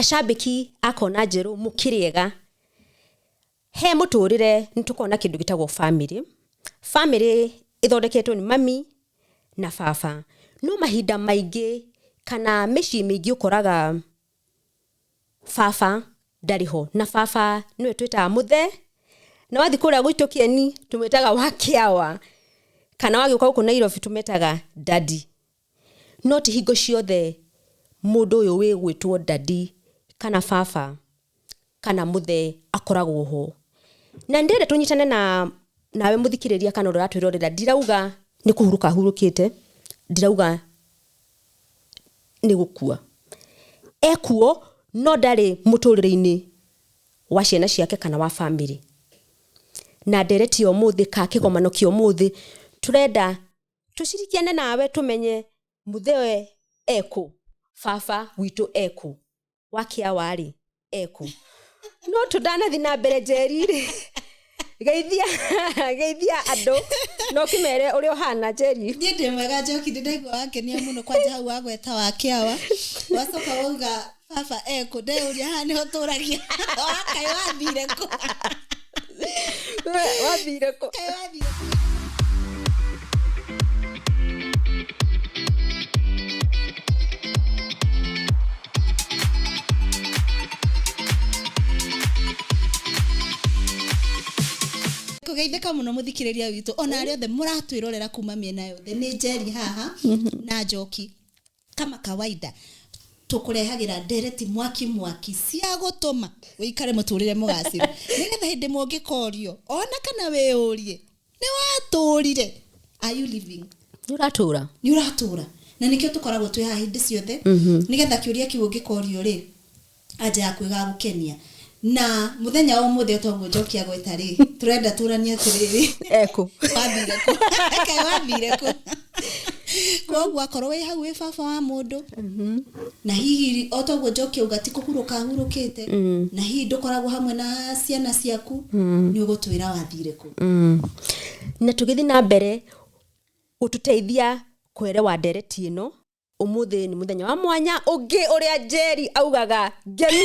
acambiki akona njeru mukiriega he muturire nitukona kindu gitagwo family ithondeketwo ni mami na baba no mahinda maingi kana micii mingi ukoraga baba ndariho na baba niwe twitaga muthe na wathi kuria gwitu kieni tumetaga wakiawa kana wagiuka guku Nairobi tumetaga daddy no ti hingo ciothe mundu uyu wi gwitwo daddy kana baba kana muthe akoragwo ho na ndende tunyitane nawe muthikiriria kana uratwirorera ndirauga ni kuhuruka hurukite ndirauga ni gukua ekuo no ndari muturire-ini wa ciana ciake kana wa family na ndereti umuthi ka kigomano ki umuthi turenda tucirikiane nawe tumenye muthewe eku baba witu eku wakia wari eku no tudana thina mbere Njeri geithia andu no kimere uri ohana Njeri nie ndi mwega Njoki ndiraigua wakenia muno kwanja hau wagweta wakiawa wacoka wauga baba eku ndeuria hani hoturagia wakai wathire ku kugeitheka muno muthikiriria witu ona ari othe muratwirorera kuma miena yothe ni Njeri haha na Njoki kama kawaida tukurehagira ndereti mwaki cia gutuma wikare muturire mugaciru nigetha hindi mungikorio ona kana weurie ni waturire are you living ni uratura na nikio tukoragwo twi haha hindi ciothe nigetha kiuria kiu ngikorio ri aje yakwiga gukenia na muthenya umuthi otogwo Njoki agweta ri turenda turania atiriri eku wathire ku kwa akorwo wi hau wi baba wa mundu na hihi otogwo Njoki ugati hurukite na hihi ndukoragwo hamwe na ciana ciaku ni ugutwira wathire ku na tugithi na mbere ututeithia kwerewa ndereti ino umuthi ni muthenya wa mwanya ungi uria Njeri augaga ngemi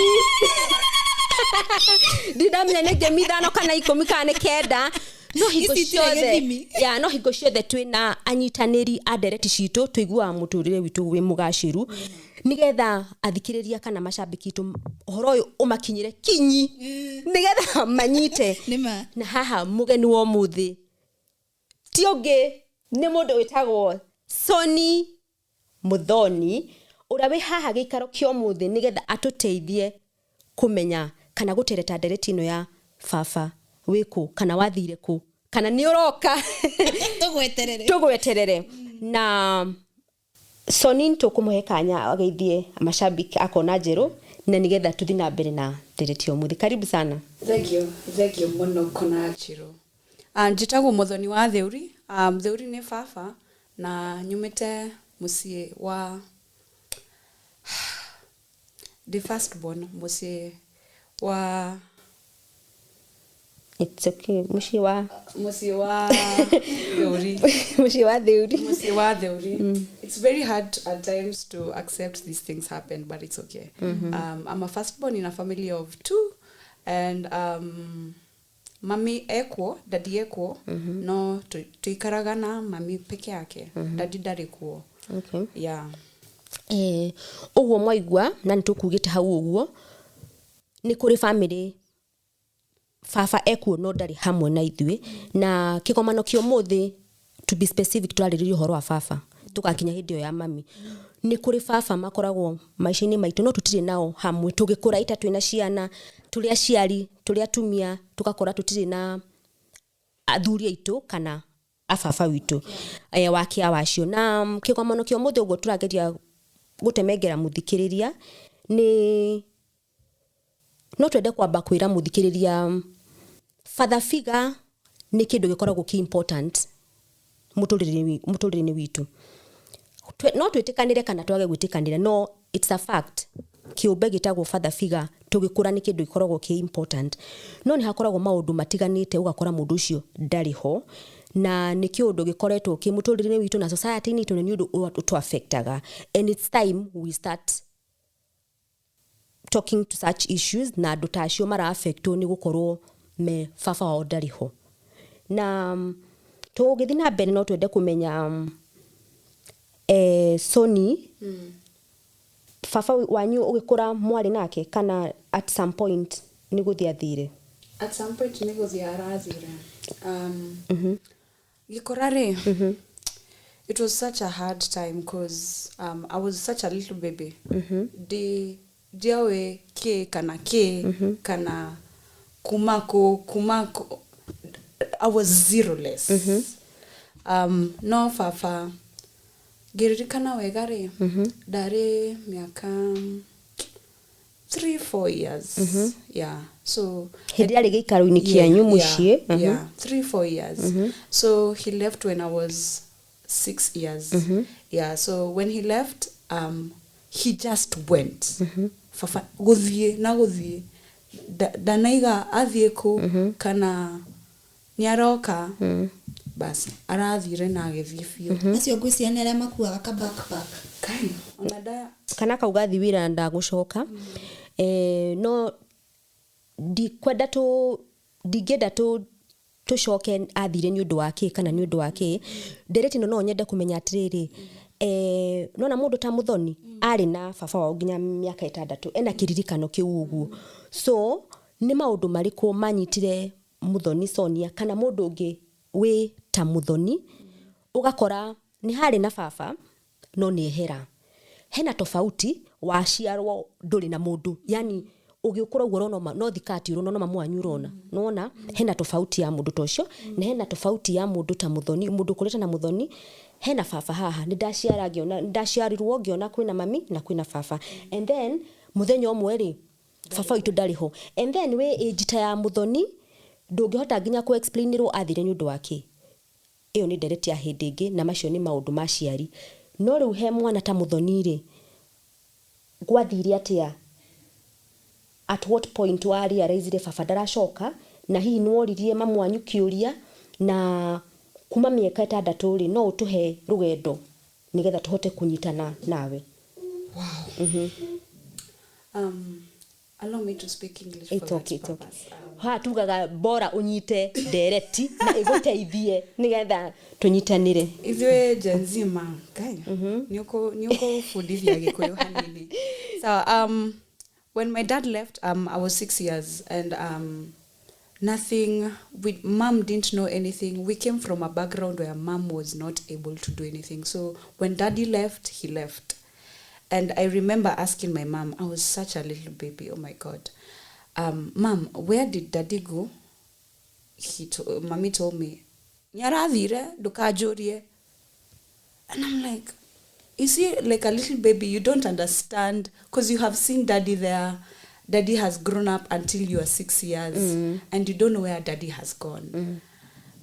ndidamenya ni ngemi 5 kana 10 kana 9 no hingo ciothe twina anyitaniri a ndereti citu tuigua muturire witu wi mugaciru nigetha athikiriria kana macambiki tu horo uyu umakinyire kinyi nigetha manyite na haha mugeni wa muthi ti ungi ni mundu witagwo Soni Muthoni uria wi haha gikaro kio muthi nigetha atuteithie kumenya kana gutereta ndereti ino ya baba wiku kana wathire ku kana ni uroka tugweterere na Soni tukumuhe kanya ageithie amacambiki akona njeru na nigetha tuthi na mbere na ndereti umuthi karibu sana thegio muno kona njeru njitagwo Muthoni wa Theuri Theuri ni baba na nyumite mucie wa the first born mucie wa it's okay mucie wa Theuri mucie wa Theuri It's very hard at times to accept these things happen, but it's okay. I'm a firstborn in a family of 2 and mami ekuo daddy ekuo no tuikaraga na mami peke yake daddy ndari kuo okay yeah uguo mwaigua na nitukugite hau uguo ni kuri family baba ekuo no ndari hamwe na ithui na kigomano kio muthi to be specific turariririo horo wa baba tugakinya hindi yo ya mami ni kuri baba makoragwo maisha-ini maitu no tutire nao hamwe tugikura ita twina ciana turi aciari turi atumia tukakora tutire na athuri aitu kana ababa witu wakia wacio na kigomano kio muthi uguo turageria gutemengera muthikiriria ni no twende kwamba kwira muthikiriria father figure ni kindu gikoragwo ki important muturire-ini witu no twitikanire kana twage gwitikanire no it's a fact kiumbe gitagwo father figure tugikura ni kindu gikoragwo ki important no ni hakoragwo maundu matiganite ugakora mundu ucio ndari ho na ni kiundu gikoretwo ki muturire-ini witu na society ni tu ni undu utu affectaga and it's time we start talking to such issues na andu tacio mara affectwo ni gukorwo me baba wao ndariho na tugithii na mbere no twende kumenya Sony baba wanyu ugikura mwari nake kana at some point ni guthia thire at some point ni guthia arathire gikorare it was such a hard time because I was such a little baby diawe kana kumako I was zeroless no fafa giririkana wegare dare miaka 3-4 years yeah so hindi ari gikaru-ini kianyu mucii 3-4 years so he left when I was 6 years yeah so when he left he just went fafa guthie danaiga athieko kana niaroka basi arathire na agithie biu acio ngwiciana aria makuaga ka backpack kai onada kana kaugathi wira ndagucoka no ndikwenda ndingenda tucoke athire ni undu wake kana ni undu wake ndereti no nyende kumenya atiriri nona mundu ta muthoni ari na baba wao nginya miaka 6 ena kiririkano kiu uguo so ni maundu mariku manyitire muthoni Sonia kana mundu ungi we ta muthoni ugakora ni hari na baba no ni ehera hena tofauti waciarwo nduri na mundu yani ugiukura urona no thikati urona mamu wanyu urona nona hena tofauti ya mundu tocio na hena tofauti ya mundu ta muthoni mundu kuleta na muthoni hena baba haha ni ndaciarirwo ngiona kwina mami na kwina baba and then muthenya omwe ri baba itu ndariho and then we age ya muthoni ndungihota nginya ku explainirwo athire ni undu wake iyo ni ndereti ya hindi ingi na macio ni maundu maciari no riu he mwana ta muthoni ri gwathire atia at what point wa realize baba ndaracoka na hihi nworirie mamu wanyu kiuria na kuma miaka 6 ri no utuhe rugendo nigetha tuhote kunyitana nawe wow allow me to speak English it's for okay, that purpose. Ha tugaga bora unyite ndereti na iguteithie nigetha tunyitanire Izwe jenzima kai nyoko fundithia gikuyu hanini so when my dad left I was 6 years and nothing mom didn't know anything. We came from a background where mom was not able to do anything, so when daddy left, he left. And I remember asking my mom, I was such a little baby, oh my god, mom, where did daddy go? Mommy told me, nyarathire ndukajurie. And I'm like, is he like a little baby? You don't understand because you have seen daddy there. Daddy has grown up until you are 6 years and you don't know where daddy has gone.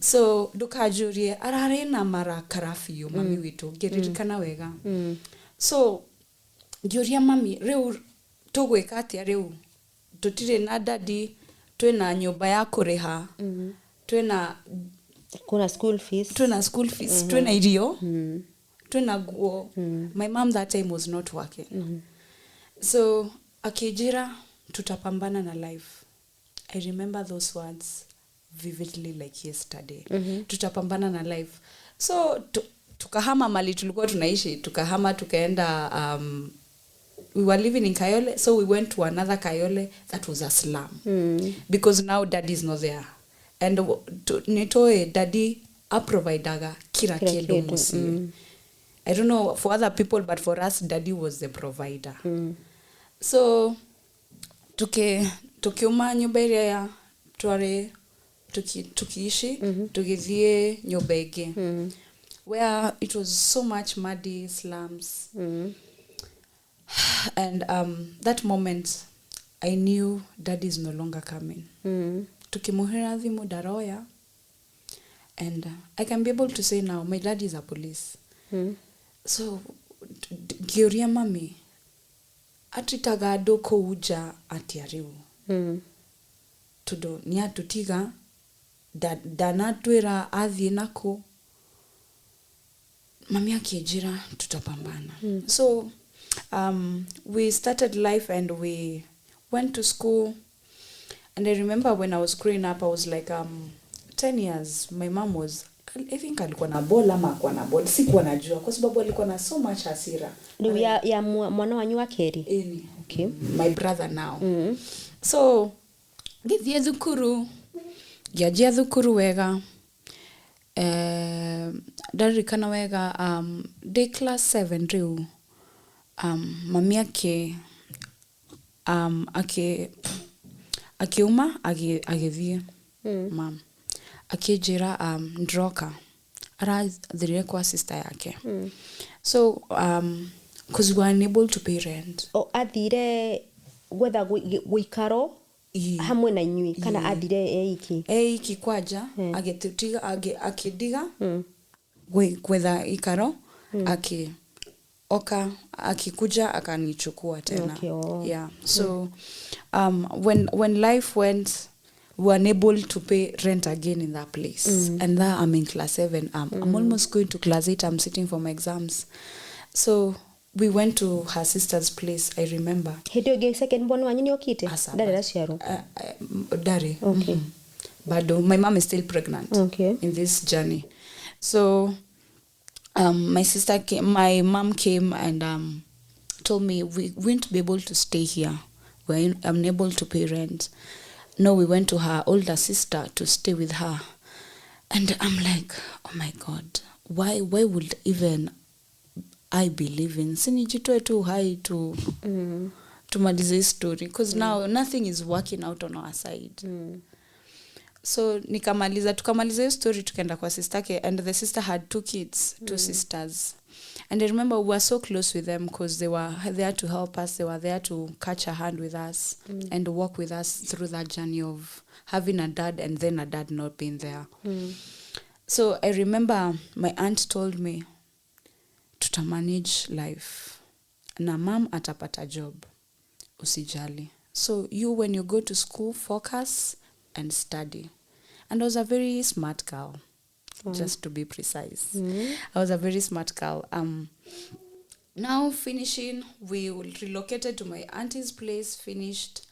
So ndukajurie arare na mara karafiyo mami witu giririkana wega. So ngiuria mami riu tugwika atia riu tutire na daddy twina nyumba ya kuriha twina school fees twina irio twina guo. My mom that time was not working. So akijira tutapambana na life. I remember those words vividly like yesterday. Tutapambana na life. So tukahama mali tulikuwa tunaishi, tukahama tukaenda we were living in Kayole, so we went to another Kayole that was a slum. Because now daddy is not there. And nitoe daddy aprovidaga kila kitu musi. I don't know for other people, but for us daddy was the provider. So tukiuma nyumba ile ya tware tukiishi tukithie nyumba ingi where it was so much muddy slums. And that moment I knew daddy is no longer coming. Tukimuhira thimu daroya, and I can be able to say now my dad is a police. So giuria mami atitaga andu kuuja atia riu tudo nia tutiga danatwira athie nako mami akijira tutapambana. So we started life and we went to school. And I remember when I was growing up, I was like 10 years. My mom was, I think alikuwa na ball ama alikuwa na ball. Sikuwa najua kwa sababu alikuwa na so much hasira. Ndio ya mwana wanyu wa keri. Okay. My brother now. So githie thukuru. Giajia thukuru wega. Ndarikana wega day class 7 riu. Mami akiuma agithie. Mam. Akijira ndroka. Arathire kwa sister yake. So because we were unable to pay rent. Athire gwetha guikaro hamwe na inyui kana athire eiki kwaja agetiga akidiga gwetha ikaro akikuja akanichukua tena. Yeah. So when life went, we were unable to pay rent again in that place. And now I'm in class 7. I'm almost going to class 8. I'm sitting for my exams. So we went to her sister's place, I remember. Hidio ge second born wanyu ni okite? Dare rasiaro? Dare. Okay. But my mom is still pregnant in this journey. So my mom came and told me we wouldn't be able to stay here. We're unable to pay rent. No, we went to her older sister to stay with her. And I'm like, oh my God, why would even I be living? Sinijitoe tu hai to malize hii story. Because now nothing is working out on our side. So tukamaliza hii story tukaenda kwa sister and the sister had 2 kids, 2 sisters. And I remember we were so close with them because they were there to help us. They were there to catch a hand with us and walk with us through that journey of having a dad and then a dad not being there. So I remember my aunt told me, tuta manage life. Na mom atapata job. Usijali. So you, when you go to school, focus and study. And I was a very smart girl. Just to be precise. I was a very smart girl. Now finishing, we relocated to my auntie's place, finished.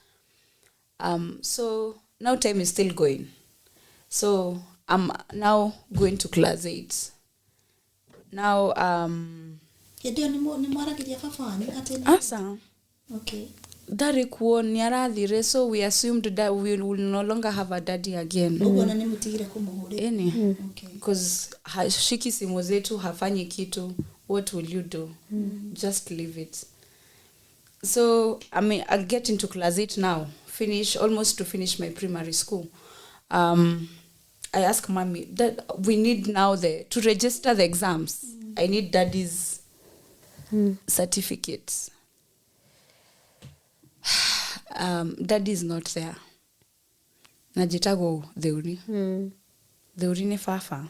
So now time is still going. So I'm now going to class 8. Now Asa. Okay. So we assumed that we will no longer have a daddy again. Because shiki simu zetu hafanyi kitu. What will you do? Just leave it. So I get into class 8 now. Almost to finish my primary school. I ask mommy that we need now to register the exams. I need daddy's certificates. Daddy is not there. Najitago theuri. Theuri ne fafa.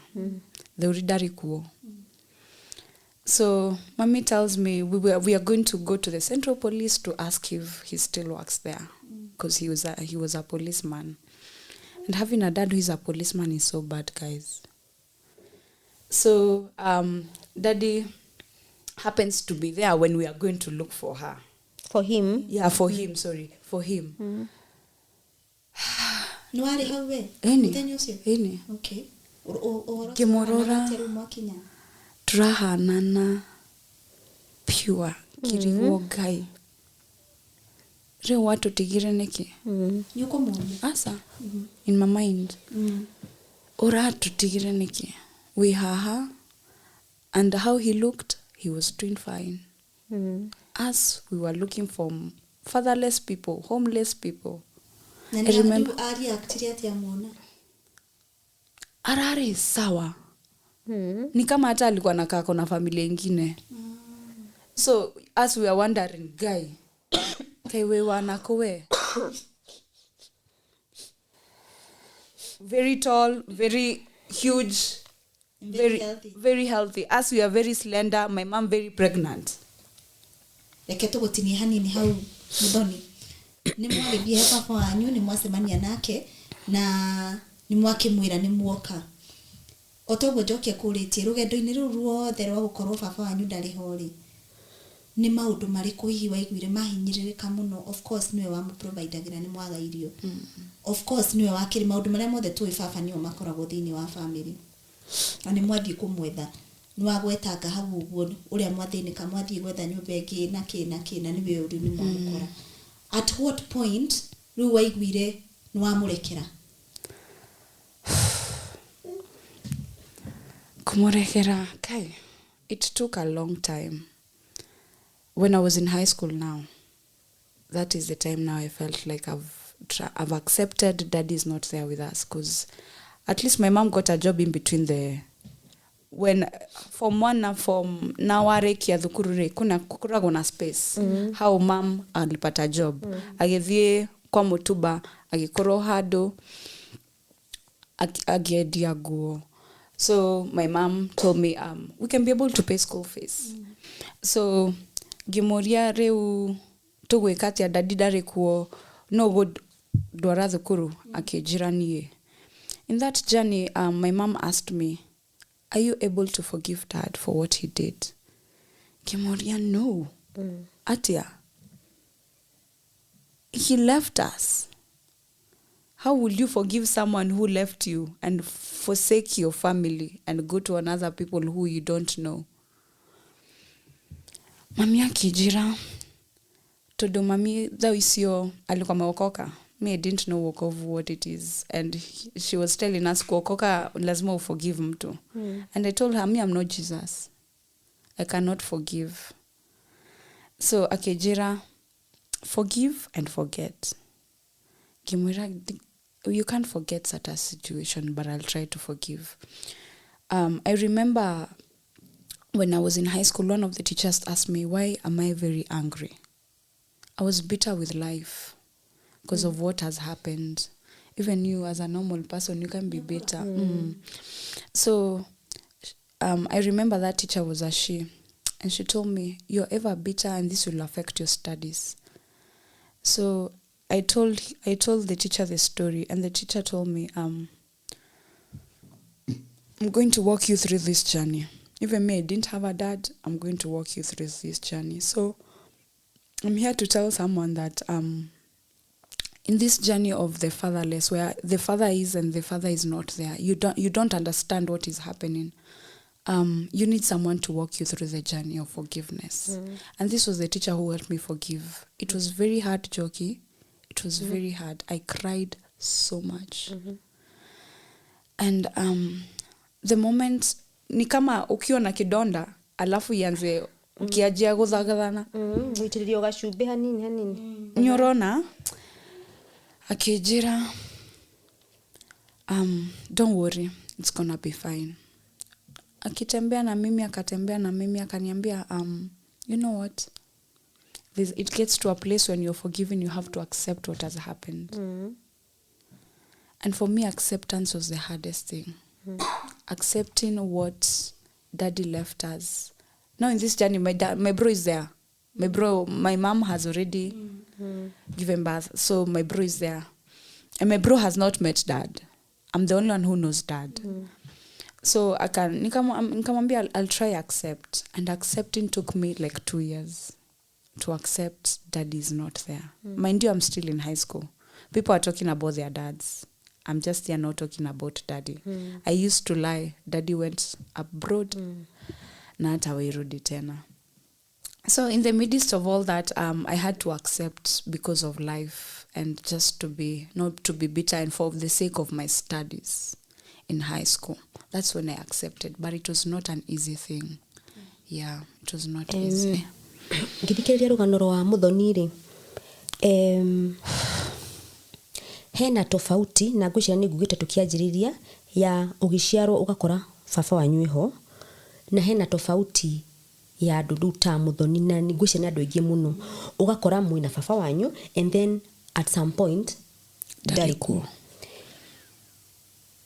Theuri dari kuo. So mommy tells me we are going to go to the Central Police to ask if he still works there, because he was a policeman. And having a dad who is a policeman is so bad, guys. So daddy happens to be there when we are going to look for her. For him? Yeah, for him, sorry. For him. Nwari hawe? Eni. Okay. Kimorora. Trahanana. Pure. Kiriwo gai. Re watu tigire neki. Yuko mwani? Asa. In my mind. Ora tutigire neki. We haha. And how he looked, he was doing fine. As we were looking for fatherless people, homeless people. I remember arari sawa. Ni kama hata alikuwa anakaa na familia nyingine. So as we were wondering, guy, kaiwe wanakowe. Very tall, very huge, very healthy. As we are very slender, my mom very pregnant. Leketo gotini hanini hau mudoni. Nimwagithie papa wanyu nimwasemania nake na nimwakimwira nimwoka. Otogo joke kuritie rugendo-ini ru ruothe rwa gukorwo papa wanyu ndari hori. ni maundu mariku hihi waiguire mahinyiririka muno. Of course niwe wa mu provider ni mwaga irio. Of course niwe wakiri maundu maria mothe tuwi baba niwe makoragwo thiini wa family. Na ni mwathie kumwetha ni wagwetanga hau uguo uria mwathinika mwathie gwetha nyumba ingi na niwe uri ni mwamukora. At what point riu waiguire ni wamurekera? Kumurekera kai, it took a long time. When I was in high school now, that is the time now I felt like I've accepted Daddy is not there with us, because at least my mom got a job in between when form 1 na form nawarekia thukurure kuragwo na space. How mom alipata job agithie kwa mutuba agikorwo hado agiedia nguo. So my mom told me we can be able to pay school fees. So gimuria reu tugwikatia Daddy ndari kuo no go dwara thukuru akijiranie. In that journey my mom asked me, are you able to forgive Dad for what he did? Gimuria, no. Atia, he left us. How will you forgive someone who left you and forsake your family and go to another people who you don't know? Mami akijira todo mami dhawisio alikuwa maokoka. Me, I didn't know wokovu what it is, and she was telling us kuokoka lazima uforgive mtu. And I told her, me, I'm not Jesus. I cannot forgive. So akijira, forgive and forget. Kimwira, you can't forget such a situation, but I'll try to forgive. I remember when I was in high school, one of the teachers asked me, why am I very angry? I was bitter with life because of what has happened. Even you as a normal person, you can be bitter. So I remember that teacher was a she, and she told me, you're ever bitter and this will affect your studies. So I told the teacher the story, and the teacher told me, I'm going to walk you through this journey. Even me, I didn't have a dad, I'm going to walk you through this journey. So I'm here to tell someone that in this journey of the fatherless, where the father is and the father is not there, you don't understand what is happening. You need someone to walk you through the journey of forgiveness. And this was the teacher who helped me forgive. It was very hard, Joki. It was very hard. I cried so much. And the moment, ni kama ukiwa na kidonda, alafu ianze ukiajia guthagadhana. Witiririo gacumbi hanini. Nyorona, akijira, don't worry, it's gonna be fine. Akitembea na mimi, akaniambia, you know what? It gets to a place when you're forgiven, you have to accept what has happened. And for me, acceptance was the hardest thing. Accepting what Daddy left us. Now in this journey, my bro is there. My mom has already given birth, so my bro is there. And my bro has not met Dad. I'm the only one who knows Dad. So nikamwambia I'll try accept. And accepting took me like 2 years to accept Daddy is not there. Mind you, I'm still in high school. People are talking about their dads. I'm just here not talking about Daddy. I used to lie. Daddy went abroad. Na hata wairudi tena. So in the midst of all that, I had to accept because of life and just not to be bitter, and for the sake of my studies in high school. That's when I accepted. But it was not an easy thing. Yeah, it was not easy. Ngithikiriria rugano rwa muthoni ri hena tofauti na ngwicira ni ngugite tukianjiriria ya ugiciarwo ugakora baba wanyu iho, na hena tofauti ya nduruta muthoni, na ngwicira andu aingi muno ugakora mwina baba wanyu and then at some point darikuo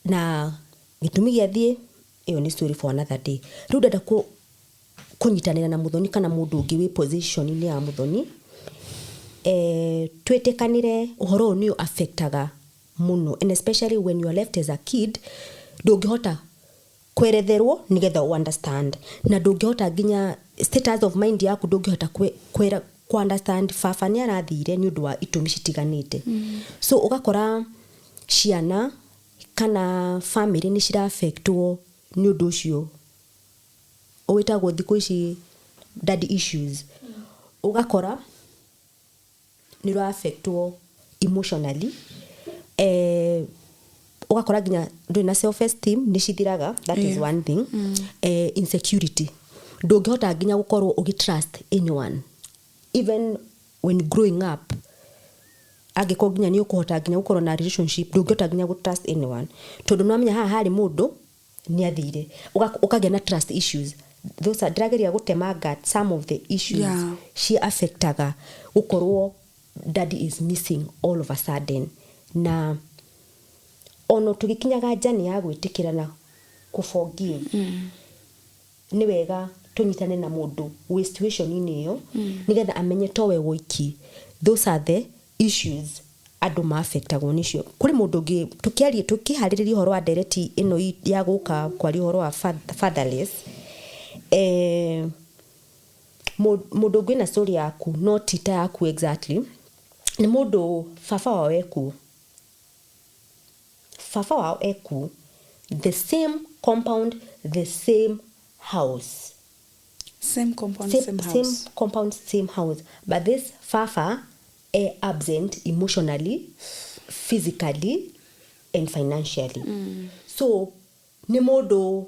na gitumi giathie iyo ni story for another day. Riu ndenda kunyitanira na muthoni kana mundu ungi wi position ni ya muthoni twitekanire uhoro ni affectaga muno, and especially when you are left as a kid ndungihota kweretherwo nigetha understand, na ndungihota nginya status of mind yaku ndungihota kwera ku understand baba ni arathire ni undu wa itumi citiganite. So ugakora ciana kana family ni cira affectwo ni undu ucio owetagwo thiku ici daddy issues. Ugakora ni ro affectwo emotionally, ugakora ginya ndwina self esteem ni cithiraga. That is one thing. Insecurity, ndungihota ginya gukorwo ugitrust anyone even when growing up. Agiko ginya ni ukuhota ginya gukorwo na relationship, ndungihota ginya gutrust anyone tondu nwamenya haha hari mundu ni athire, ukagia na trust issues. Those are drageria gutemanga some of the issues she affectaga gukorwo daddy is missing all of a sudden. Na ono tugikinyaga jani ya gwitikira na ku forgive, ni wega tunyitane na mundu we situation ini yo nigetha amenye towe woiki. Those are the issues andu ma affectagwo nicio. Kuri mundu ngi tukihaririria horo wa direct ino ya guka kwari horo wa fatherless, mundu ngi na story yaku no tita yaku exactly. Ni mundu fafa wao eku the same compound, the same house, Same compound, same house, but this fafa absent emotionally, physically and financially. So ni mundu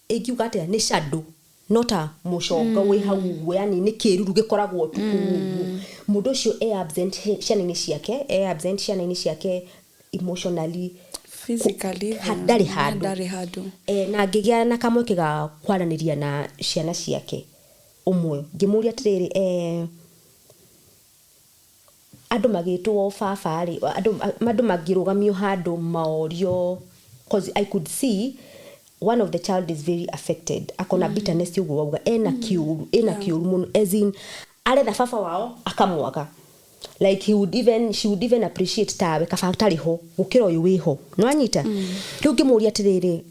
ekiuga atia ni shadow, not a mushoga we hau yani ni kiruru gikoragwo tuku. Mundu ucio absent ciana-ini ciake emotionally, physically, hadari hadu. Na ngigia na kamweke ga kwaraniria na ciana ciake umwe ngimuria atiriri andu magitwo baba ri andu magirugamio handu maorio, cause I could see one of the child is very affected, akona bitterness yugo wauga ena kiuru muno, as in aretha baba wao akamwaga, like she would even appreciate tawe kafatari ho gukira uyu wiho nwanyita. Riu ngimuria atiriri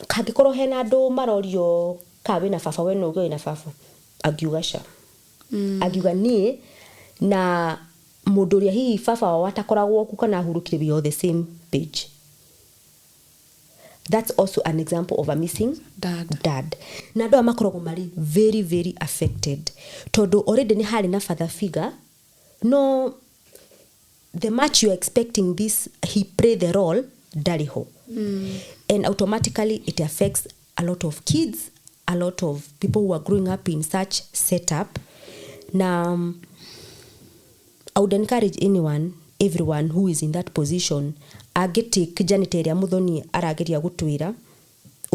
kangikoro hena andu marorio kawe na baba we no gwe na baba, agiuga sha agiuga ni na mundu ria hihi baba wao atakoragwo ku kana hurukire be on the same page. That's also an example of a missing dad. Na ndo amakoragwo mari very very affected tondu already ni hari na father figure, no the much you are expecting this he play the role dari ho. And automatically it affects a lot of kids, a lot of people who are growing up in such setup. Na I would encourage everyone who is in that position ageti kijaniteria muthoni arageria gutwira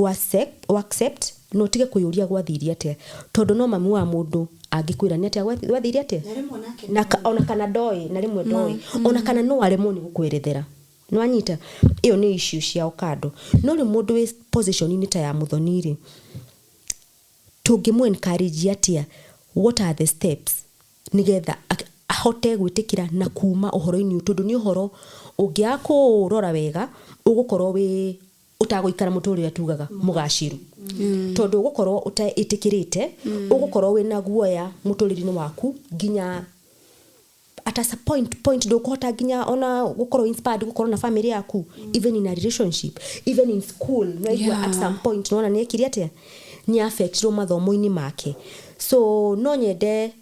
accept no tige kuyuria gwathiria atia tondu no mamu wa mundu angikwira ni atia gwathiria atia na ona kana doi na rimwe doi ona kana no aremo ni gukwerethera nwanyita iyo ni issue cia okado no ri mundu we position ni ta ya muthoni ri tungimu encourage atia what are the steps nigetha ahote gwitikira na kuma uhoro-ini tondu ni uhoro ungiako rora wega ugukorwo we utaguikara muturire atugaga mugashiru tondu ugukorwo utaitikirite ugukorwo we na guoya muturire-ini waku ginya at a point do kuhota ginya ona gukorwo inspired gukorwo na family yaku even in a relationship, even in school no at some point nona ni ekiri atia ni affect ro mathomo-ini make. So no nyende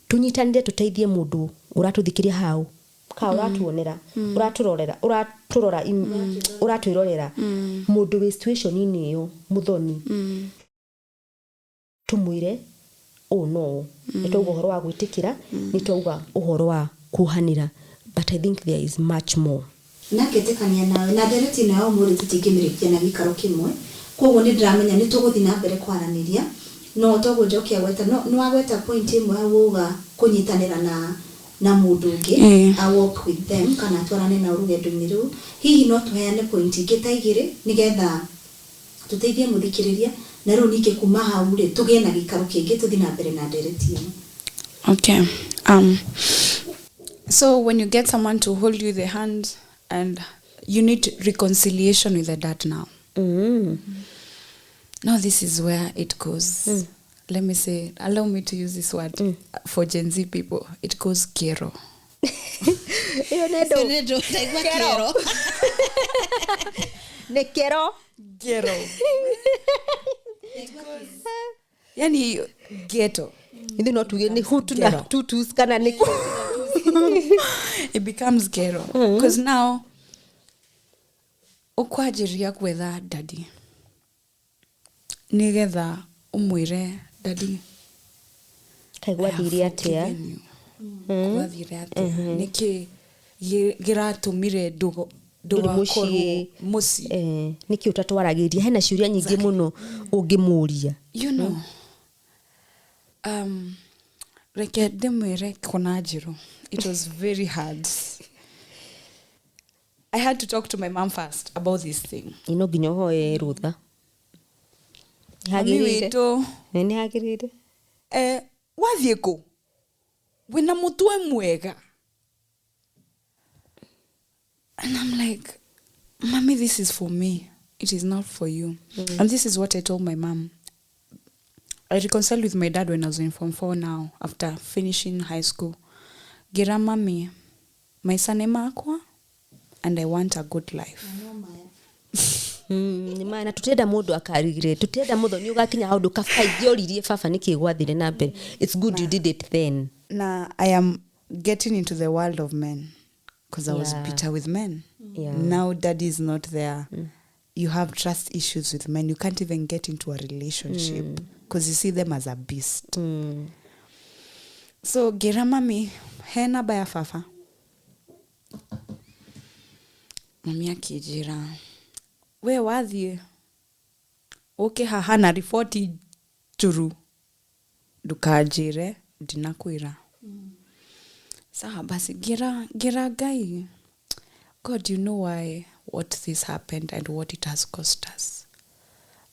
tunyitanire tuteithie mundu uratuthikiria hau ka uratuonera uratwirorera mundu we situation ini yo muthoni tumwire no nitauga uhoro wa gwitikira nitauga uhoro wa kuhanira, but I think there is much more. Naketekania nawe na ndereti nayo muri tutingimirikia na gikaro kimwe koguo ni ndramenya ni tuguthi na mbere kwaraniria no togo jokia gweta no agweta point imwe uga kunyitanira na mundu ungi I work with them kana twarane na urugendo-ini ru hihi no tuheane point ingi ta igiri nigetha tuteithie muthikiriria na ru ningi kuma hau ri tugie na gikaro kingi tuthi na mbere na ndereti. Okay. So when you get someone to hold you the hand and you need reconciliation with the dad now. now this is where it goes. Let me say, allow me to use this word for Gen Z people. It goes kero. Nedo, taigua kero. Ne kero. Ghetto. Yani ghetto. Hindi no tuge ni hutu na tutus kana ni. It becomes ghetto because now ukwajiria kwetha daddy. Nigetha umwire daddy. Kaigua thiri atia. Wãthìrè atia. Niki giratumire ndugo muci niki utatwaragiria hena ciuria nyingi muno ungimuria you know reke ndimwire kona njiru. It was very hard. I had to talk to my mom first about this thing. ino nginya hoye rutha ni hagirire wathie ku wina mutwe mwega. And I'm like, Mommy, this is for me. It is not for you. And this is what I told my mom. I reconciled with my dad when I was in Form 4 now, after finishing high school. Gira Mommy, my son emakwa, and I want a good life. Mana tutenda mundu akarigire tutenda mundu ni ugakinya haundu kafaithio ririe baba nikigwathire na mbere. It's good you did it then. Now I am getting into the world of men. Because I was bitter with men. Now daddy is not there. You have trust issues with men. You can't even get into a relationship because you see them as a beast. So gira mami hena baya fafa. Mami akijira. We wathie. Okay haha na ripoti juru. Ndukajire ndinakwira. Sawa basi gira guy. God, you know why what this happened and what it has cost us.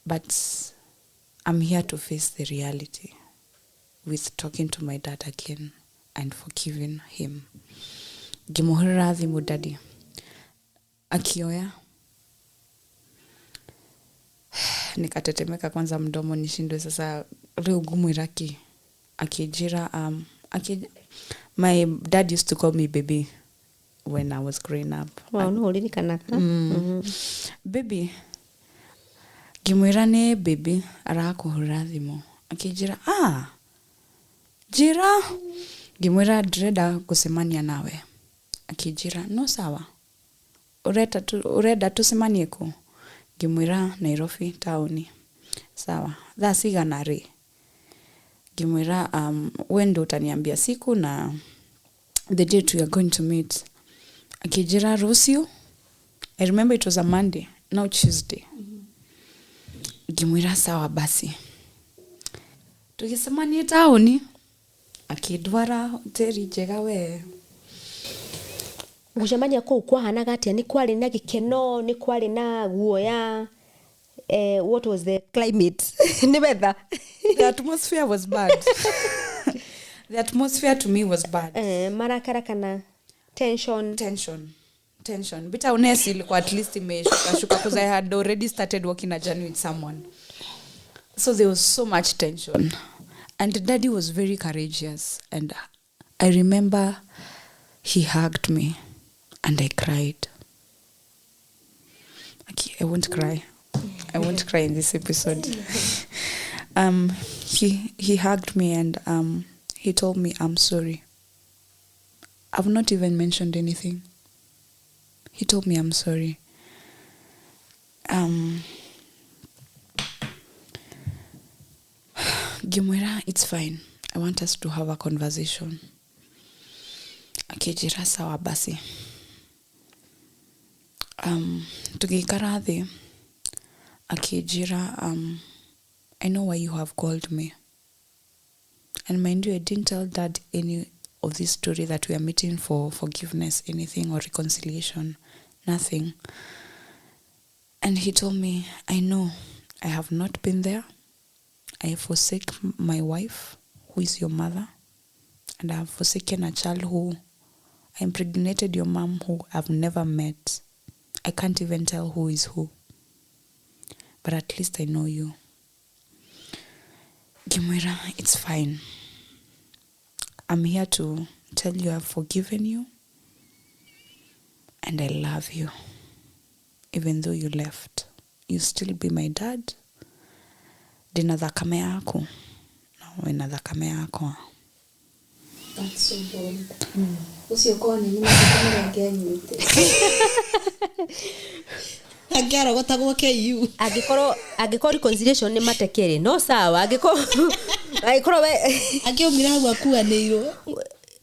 But I'm here to face the reality with talking to my dad again and forgiving him. Gimuhira thimu daddy. Akioya. Nikatetemeka kwanza mdomo nishindwe sasa leo gumwiraki. Akijira my dad used to call me baby when I was growing up. Wow, no uri kanaka. Baby. Gimwira ne baby arakuhura thimu. Akijira jira. Gimwira dreda kusemania nawe. Akijira no sawa. Ureda tusemanie ku. Gimwira Nairobi tauni. Sawa. Thacigana ri. Gimwira wendo utaniambia siku na the date we are going to meet. Akijira Rusio. I remember it was a Monday, now Tuesday. Gimwira sawa basi. Tukisemania tauni. Akidwara hoteli njega we. Gucemania kou kwahanaga atia ni kwari na gikeno ni kwari na guoya. What was the climate? Ni weather. The atmosphere was bad. The atmosphere to me was bad. Marakara kana tension. Bita unesi ilikuwa at least imeshuka because I had already started working a journey with someone. So there was so much tension. And daddy was very courageous. And I remember he hugged me and I cried. Okay, I won't cry. I won't cry in this episode. He hugged me and he told me, I'm sorry. I've not even mentioned anything. He told me, I'm sorry. Gimwira, it's fine. I want us to have a conversation. Akijira sawa basi. Tukikara thi. Akijira, I know why you have called me. And mind you, I didn't tell dad any of this story that we are meeting for forgiveness, anything, or reconciliation. Nothing. And he told me, I know I have not been there. I forsake my wife, who is your mother. And I have forsaken a child who I impregnated your mom, who I've never met. I can't even tell who is who. But at least I know you. Kimwira, it's fine. I'm here to tell you I've forgiven you and I love you. Even though you left, you still be my dad. Dina thakame yako. Na wena thakame yako. That's so bold. Ucio kone ni makamera ngenyite. Agera gotagwo KU. Agikoro reconciliation ni matekere. No sawa, agikoro we akiumira hau akuanirwo.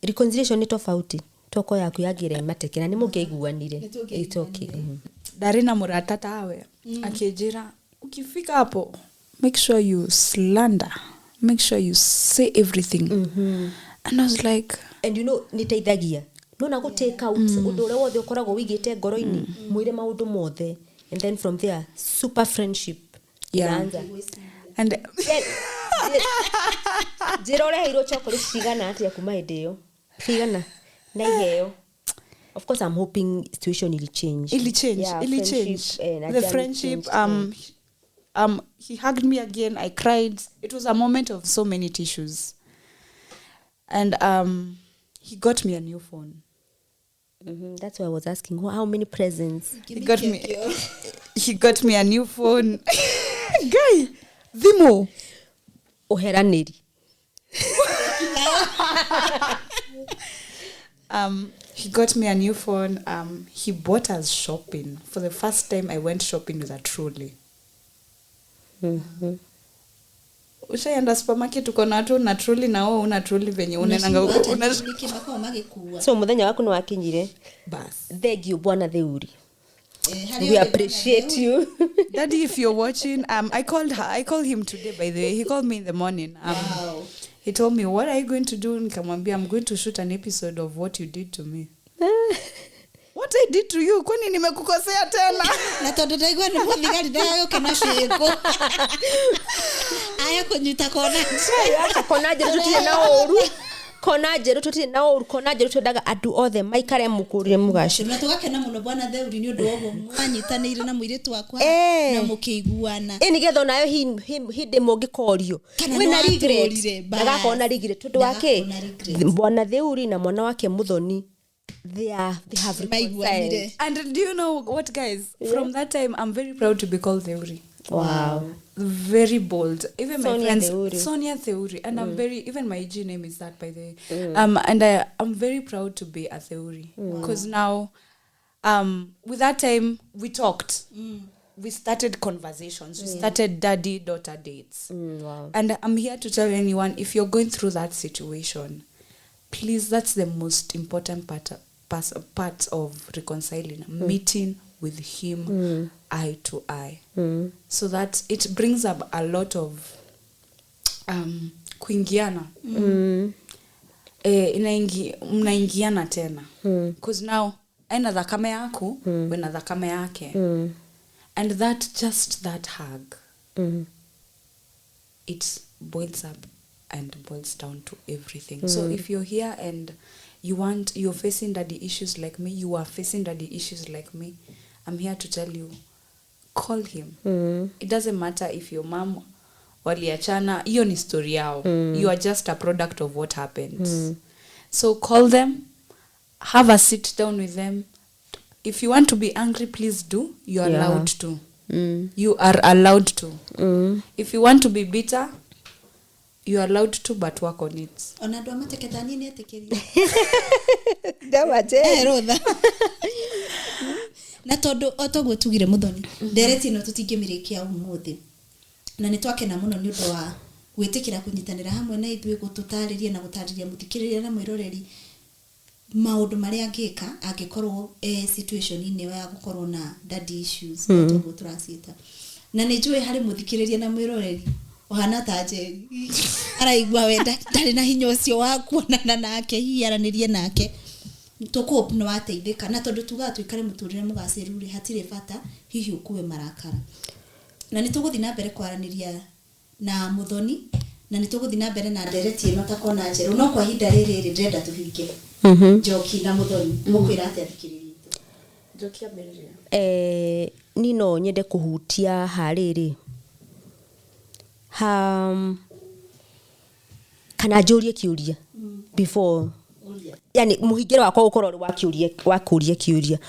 Reconciliation ni tofauti. Toko yaku yagire matekera ni mungeiguanire. It's okay. Dari na murata tawe. Akijira ukifika hapo, make sure you slander. Make sure you say everything. And I was like, and you know niteithagia. No na go take out undu ure wothe ukoragwo wigite ngoro-ini, mwire maundu mothe. And then from there, super friendship. Yeah. And Jiro re hiro chocolate cigana atia kuma hindeo. Cigana na iheo. Of course I'm hoping situation will change. It'll change. Yeah, It'll change. The friendship he hugged me again. I cried. It was a moment of so many tissues. And he got me a new phone. That's why I was asking how many presents. He got me a new phone. Guy, Vimo. Oheraneri. He got me a new phone. He bought us shopping. For the first time I went shopping with a trolley. Ushaenda supermarket uko na tu na trolley na wewe una trolley venye unenanga So muthenya waku no wakinyire. Bas. Thank you bwana Theuri. We appreciate you. Daddy, if you're watching, I called him today, by the way. He called me in the morning. Wow. He told me, what are you going to do? Nikamwambia, I'm going to shoot an episode of what you did to me. What I did to you? Kwani nimekukosea tena? Na tondu ndaigua ni muthigari ndayo kana ciiko. Aya kunyita kona. Acha kona jeru tutire na oru. Kona jeru tutire na oru. Kona jeru twendaga andu othe maikare mukurire mugaci. Na tugakena muno bwana Theuri ni undu wogo mwanyitanire na muiritu wakwa na mukiguana. Nigetha nayo hindi mungikorio. Wina regret. Ndagakona regret tundu wake. Bwana Theuri na mwana wake Muthoni. They have reconciled. And do you know what, guys? Yeah. From that time, I'm very proud to be called Theuri. Wow. Very bold. Even Sonia my friends, Theuri. Sonia Theuri. And I'm very, even my G name is that, by the way. And I'm very proud to be a Theuri. Because now, with that time, we talked. We started conversations. We started daddy-daughter dates. Wow. And I'm here to tell anyone, if you're going through that situation, please, that's the most important part of reconciling. Meeting with him eye to eye. So that it brings up a lot of kuingiana. Mnaingiana tena. Because now, aina thakame yako, wena thakame yake. And that hug, it boils up and boils down to everything. So if you're here and you're facing daddy issues like me, you are facing daddy issues like me, I'm here to tell you, call him. It doesn't matter if your mom waliachana, hiyo ni story yao. You are just a product of what happened. So call them, have a sit down with them. If you want to be angry, please do. You are allowed to. You are allowed to. If you want to be bitter, you are allowed to, but work on it. Ona ndo amateketa nini etekeria. Dawa je. Rotha. Na tondu otogwo tugire Muthoni. Ndereti no tutingimirikia umuthi. Na nitwakena muno ni undu wa gwitikira kunyitanira hamwe na ithuĩ gututariria na gutariria muthikiriria na mwiroreri maundu maria angika angikorwo situation ine ya gukorwo na daddy issues otogwo turacita. Na nijue hari muthikiriria na mwiroreri ohana ta Njeri araigua wenda ndari na hinya ucio wa kuonana nake hiaranirie nake tuko no ateithika na tondu tuga tuikare muturire mugaciru ri hatire bata hihi ukuwe marakara na nituguthi na mbere kwaraniria na Muthoni na nituguthi na mbere na ndereti ino takona Njeru no kwa hinda riri ndenda tuhinge Njoki na Muthoni mukwira ati athikiririe Njoki ambere nino nyende kuhutia hariri kana njũrie kiũria before yani muhingĩre wakwa ũkorwo wa kũria kiũria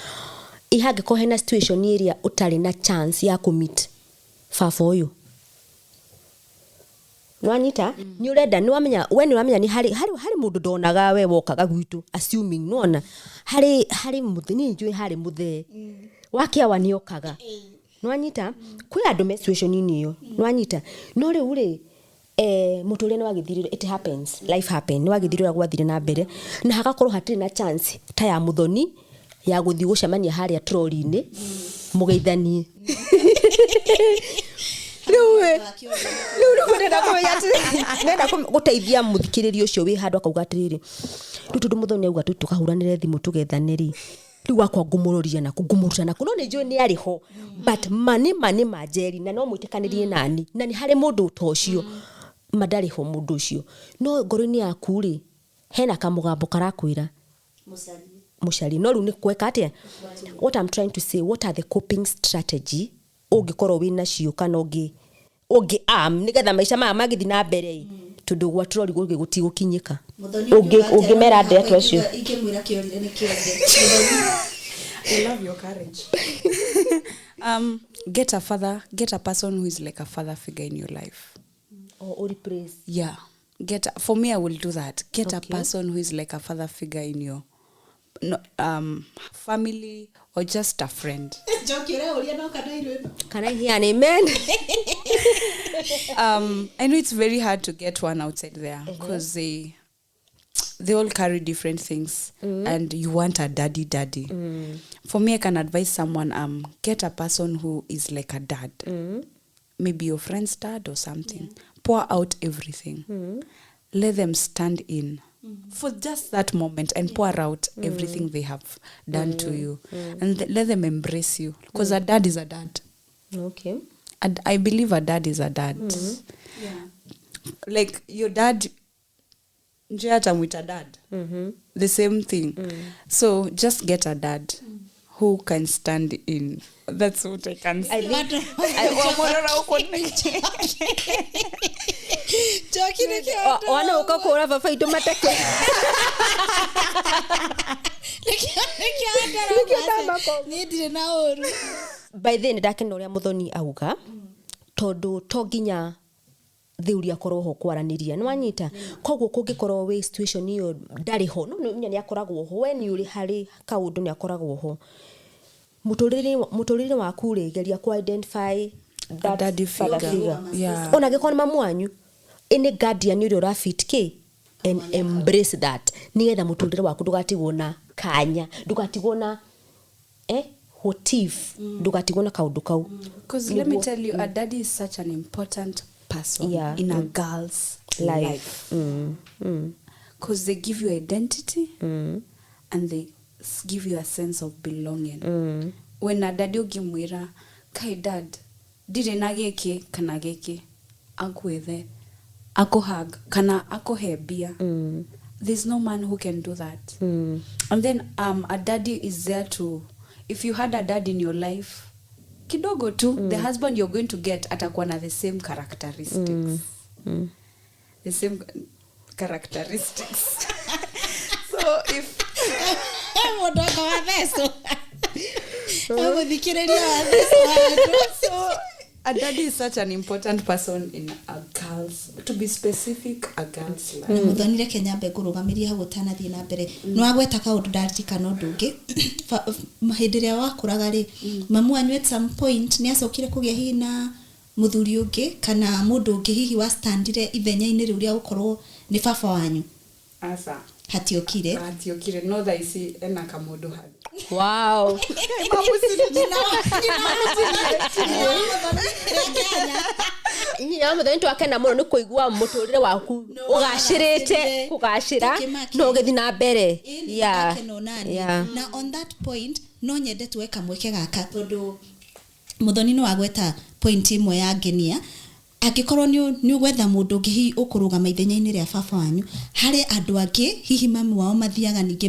ihangĩkorwo hena situation ĩrĩa ũtarĩ na chance ya kũmeet baba ũyũ nwanyita ni urenda ni wamenya ni hari mundu ndonaga we wokaga gwitu assuming nona hari muthini njui hari muthe wakiawa ni okaga nwanyita kwi andu me situation ini yo nwanyita no riu ri muture ni wagithirire it happens life happen ni wagithirira gwathire na mbere na hagakorwo hatiri na chance ta ya muthoni ya guthi gucemania haria troli-ini mugeithanie nenda guteithia muthikiririo ucio wi handu akauga atiriri tundu muthoni auga tukahuranire thimu tugethaniri riu wakwa ngumururia na kungumuruta na kuno ni njui ni ariho but mani majeri na no mwitikanirie nani na ni hari mundu utocio madariho mundu ucio no ngoro-ini yaku ri hena kamugambo karakwira mucari no riu ni kweka atia what I'm trying to say what are the coping strategy ungikorwo wina cio kana ungi nigetha maisha maya magithi na mbere tundu gwa troli gugi gutigukinyika ungimera ndeto acio ikimwira kiorire ni kiorire I love your courage. Get a person who is like a father figure in your life. Or replace. Yeah. For me, I will do that. Get a person who is like a father figure in your family or just a friend. Can I hear an amen? I know it's very hard to get one outside there because they all carry different things and you want a daddy. For me, I can advise someone, get a person who is like a dad. Maybe your friend's dad or something. Pour out everything. Let them stand in for just that moment and pour out everything they have done to you. And let them embrace you. Because a dad is a dad. Okay. I believe a dad is a dad. Yeah. Like your dad, Njata with a dad. The same thing. So just get a dad who can stand in. That's what I can say. Wana ukakora baba itu mateke. By then ndakena uria muthoni auga tondu to nginya thiuri akorwo ho kwaraniria ni wanyita koguo kungikorwo we situation iyo ndari ho no ni akoragwo ho we ni uri hari kaundu ni akoragwo ho muturire waku ri geria ku identify that daddy figure. Yeah. Ona gikona mamu wanyu any guardian uri ura fit ki and embrace that nigetha muturire waku ndugatigwo na kanya ndugatigwo na hotif ndugatigwo na kaundu kau because let me tell you a daddy is such an important person in a girl's life. Because they give you identity and they give you a sense of belonging. When a daddy ugimwira kai dad dire na giki kana giki agwethe akohag kana akohebia there's no man who can do that. And then a daddy is there to, if you had a dad in your life kidogo tu the husband you're going to get atakuwa na the same characteristics. The same characteristics. So if modoka wa beso so a daddy is such an important person in a girl's, to be specific, a girl's life. Muthonire Kenya mbe kurugamiria hagu tanathi na mbere no agweta kaundu ndarika no ndungi mahindiria wakuraga ri mamu anyu at some point ni acokire kugia hihi na muthuri ungi kana mundu ungi hihi wa standire ithenya-ini riu ria gukorwo ni baba wanyu asa hatiokire no tha ici ena kamundu hadi wow muthoni twakena muno ni kuigua muturire waku ugacirite kugacira no githi na mbere na on that point no nyende tuwe kamweke gaka tondu muthoni no agweta point imwe ya ngenia akikorwo ni ugwetha mundu ngi ukurugama ithenya-ini ria baba wanyu hari andu angi hihi mamu wao mathiaga ningi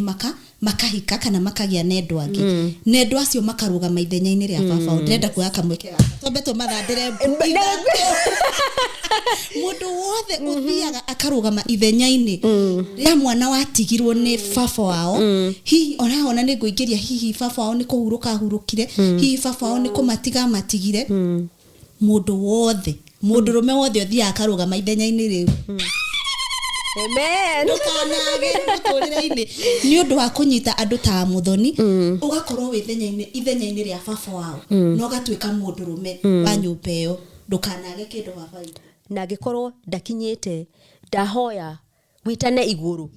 makahika kana makagia nendo angi nendo acio makarugama ithenya-inĩ rĩa baba ndĩrenda kuoya kamweke twambe tũmathandĩre mũndũ wothe ũthiaga akarugama ithenya-inĩ rĩa mwana watigirwo nĩ baba wao hihi ona nĩ ngũingĩria hihi baba wao nĩ kũhurũka hurũkire hihi baba wao nĩ kũmatiga matigire mũndũ wothe mũndũrũme wothe ũthiaga akarugama ithenya-inĩ rĩu amen mũtũrĩre-inĩ nĩ ũndũ wa kũnyita andũ ta mũthoni ũgakorwo wĩ ithenya-inĩ rĩa baba wao no gatuĩka mũndũrũme wa nyũmba ĩyo ndũkanage kĩndũ baba na angĩkorwo ndakinyĩte ndahoya wĩtane igũrũ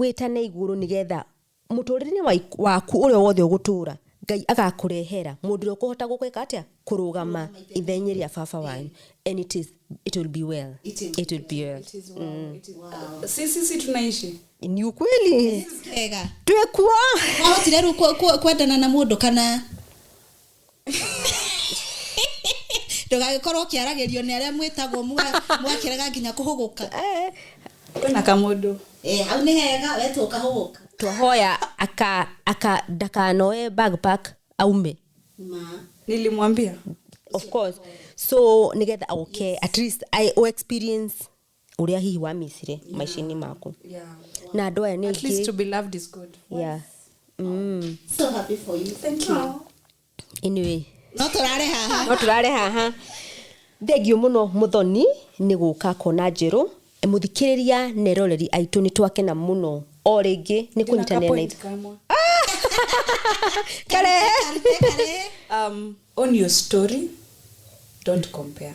wĩtane igũrũ nĩgetha mũtũrĩre-inĩ waku ũrĩa wothe ũgũtũra Ngai agakũrehera mũndũ ũrĩa ũkũhota gũkwĩka atĩa kũrũgama ithenya rĩa baba wanyu and it will be well it will be well sisi tunaishi ni ukweli ega twekuo wahotire rĩu kwendana na mũndũ kana ndũgagĩkorwo ũkĩaragĩrio nĩ arĩa mwĩtagwo mwakĩrega nginya kũhũgũka kwĩna kamũndũ hau nĩ hega wetwo kahũgũka twahoya aka ndakanoe backpack aume nilimwambia of course so nigetha okay at least I experience uria hihi wa misire maishini mako na andũ aya nĩ at least to be loved is good yeah so happy for you thank you anyway no turare haha thengio muno muthoni nĩ gũka kona njerũ muthikĩrĩria neroreri aitũ nĩ twakena muno o rĩngĩ nĩ kũnyitanĩra na ithuĩ kare on your story don't compare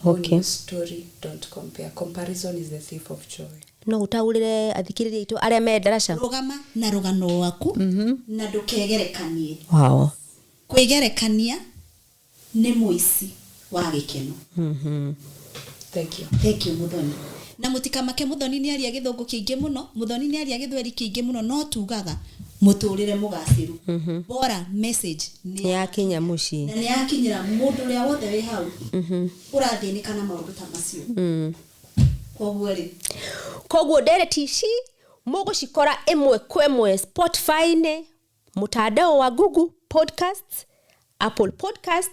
okay on your story don't compare comparison is the thief of joy no utaurire athikĩrĩria aitũ arĩa me ndaraca rugama na rugano waku na ndũkegerekanie wow kwĩgerekania nĩ mũici wa gĩkeno thank you muthoni na mũtikamake muthoni nĩ aria gĩthũngũ kĩingĩ mũno muthoni nĩ aria gĩthweri kĩingĩ mũno no tugaga mũtũrĩre mũgacĩru bora message nĩ yakinya mũciĩ na nĩ yakinyira mũndũ ũrĩa wothe wĩ hau ũrathĩnĩka na maũndũ ta macio koguo ndereti ici mũgũcikora ĩmwe kwa ĩmwe Spotify-inĩ mutandao wa Google Podcasts Apple Podcast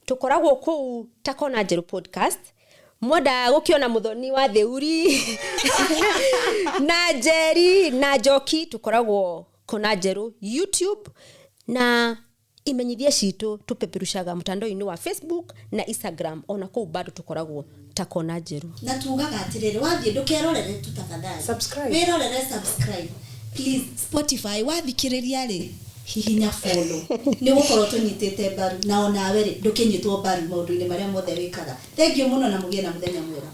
tukoragwo kũu takona njerũ podcast mwenda gũkiona muthoni wa theuri na Njeri na Njoki tukoragwo kona njerũ YouTube na imenyithia citũ tupeperushaga mtandao-inĩ wa Facebook na Instagram ona kũu bado tukoragwo takona njerũ na tugaga atirĩrĩ wathiĩ ndũkerorere tu tafadhali wĩrorere subscribe please Spotify wathikĩrĩria rĩ hihinya follow nĩ gũkorwo tũnyitĩte mbaru na onawe rĩ ndũkĩnyitwo mbaru maũndũ-inĩ marĩa mothe wĩkaga thengiũ mũno na mũgĩe na mũthenya mwega